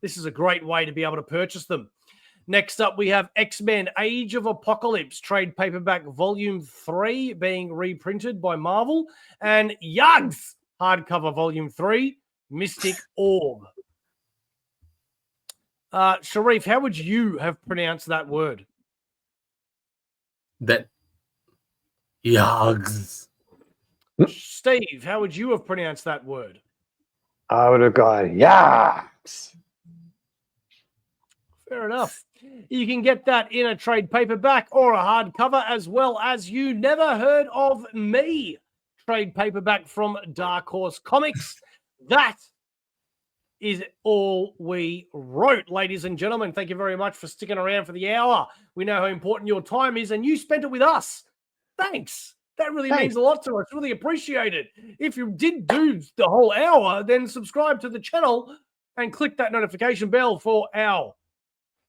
S1: this is a great way to be able to purchase them. Next up, we have X-Men Age of Apocalypse trade paperback volume 3 being reprinted by Marvel, and Yugs hardcover volume 3, Mystic Orb. Sharif, how would you have pronounced that word?
S2: That Yugs.
S1: Steve, how would you have pronounced that word?
S3: I would have gone, Yugs.
S1: Fair enough. You can get that in a trade paperback or a hardcover, as well as You Never Heard of Me trade paperback from Dark Horse Comics. That is all we wrote, ladies and gentlemen. Thank you very much for sticking around for the hour. We know how important your time is, and you spent it with us. Thanks. That really means a lot to us. Really appreciate it. If you did do the whole hour, then subscribe to the channel and click that notification bell for our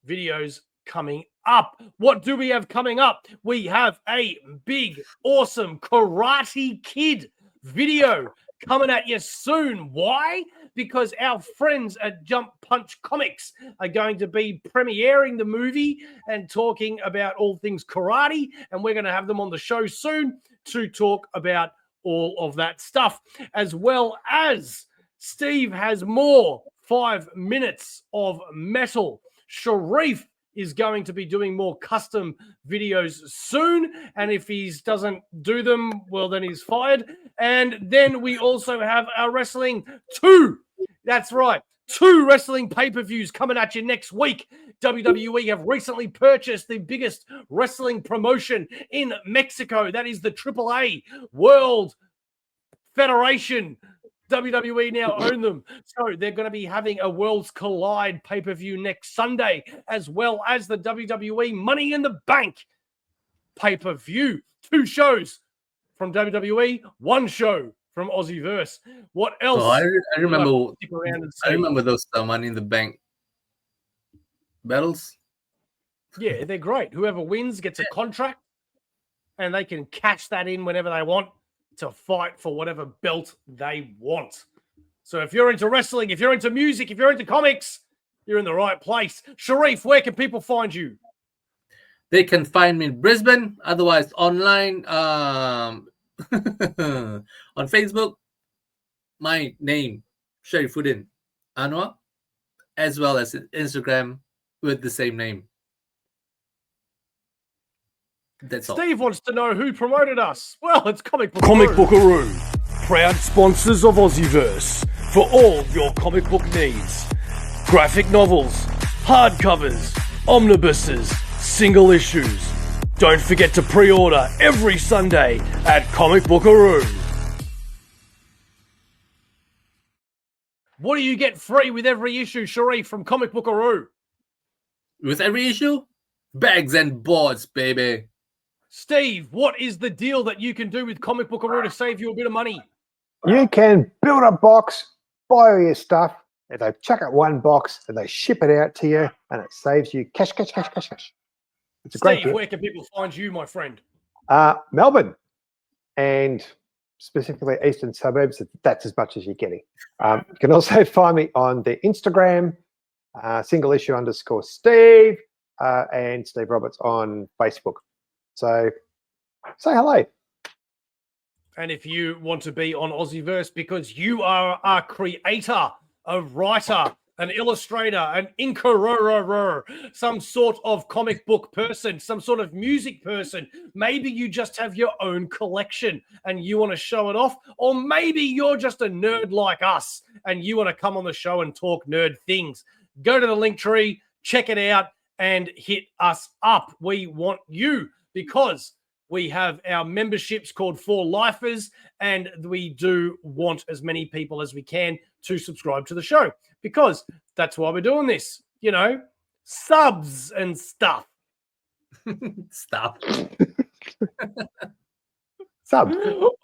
S1: videos coming up. What do we have coming up? We have a big, awesome Karate Kid video coming at you soon. Why? Because our friends at Jump Punch Comics are going to be premiering the movie and talking about all things karate, and we're going to have them on the show soon to talk about all of that stuff, as well as Steve has more 5 minutes of metal. Sharif is going to be doing more custom videos soon, and if he doesn't do them, well, then he's fired. And then we also have our wrestling 2. That's right, 2 wrestling pay-per-views coming at you next week. WWE have recently purchased the biggest wrestling promotion in Mexico. That is the AAA World Federation. WWE now own them. So they're going to be having a Worlds Collide pay-per-view next Sunday, as well as the WWE Money in the Bank pay-per-view. 2 shows from WWE, 1 show from Aussieverse. What else?
S2: Oh, I remember.
S1: Stick around and
S2: I
S1: see.
S2: remember those Money in the Bank battles.
S1: Yeah, they're great. Whoever wins gets a contract, and they can cash that in whenever they want to fight for whatever belt they want. So if you're into wrestling, if you're into music, if you're into comics, you're in the right place. Sharif, where can people find you?
S2: They can find me in Brisbane, otherwise online on Facebook. My name, Sharifuddin Anwar, as well as Instagram with the same name. That's all.
S1: Steve wants to know who promoted us. Well, it's Comic Book
S4: Comic Bookaroo, proud sponsors of Aussieverse for all your comic book needs. Graphic novels, hardcovers, omnibuses, single issues. Don't forget to pre-order every Sunday at Comic Bookaroo.
S1: What do you get free with every issue, Sharif, from Comic Bookaroo?
S2: With every issue, bags and boards, baby.
S1: Steve, what is the deal that you can do with Comic Bookaroo to save you a bit of money?
S3: You can build a box, buy all your stuff, And they chuck it one box and they ship it out to you, and it saves you cash. It's a great
S1: Steve,
S3: gift.
S1: where can people find you, my friend?
S3: Melbourne, and specifically eastern suburbs. That's as much as you're getting. You can also find me on the Instagram, _Steve, and Steve Roberts on Facebook. So say hello.
S1: And if you want to be on Aussieverse because you are a creator, a writer, an illustrator, an inker, some sort of comic book person, some sort of music person, maybe you just have your own collection and you want to show it off, or maybe you're just a nerd like us and you want to come on the show and talk nerd things, go to the link tree, check it out, and hit us up. We want you because we have our memberships called For Lifers, and we do want as many people as we can to subscribe to the show because that's why we're doing this. You know, subs and stuff.
S2: Stop.
S3: Sub.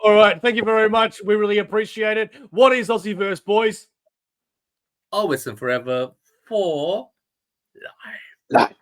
S1: All right. Thank you very much. We really appreciate it. What is Aussieverse, boys?
S2: Always and forever for life.
S3: Life.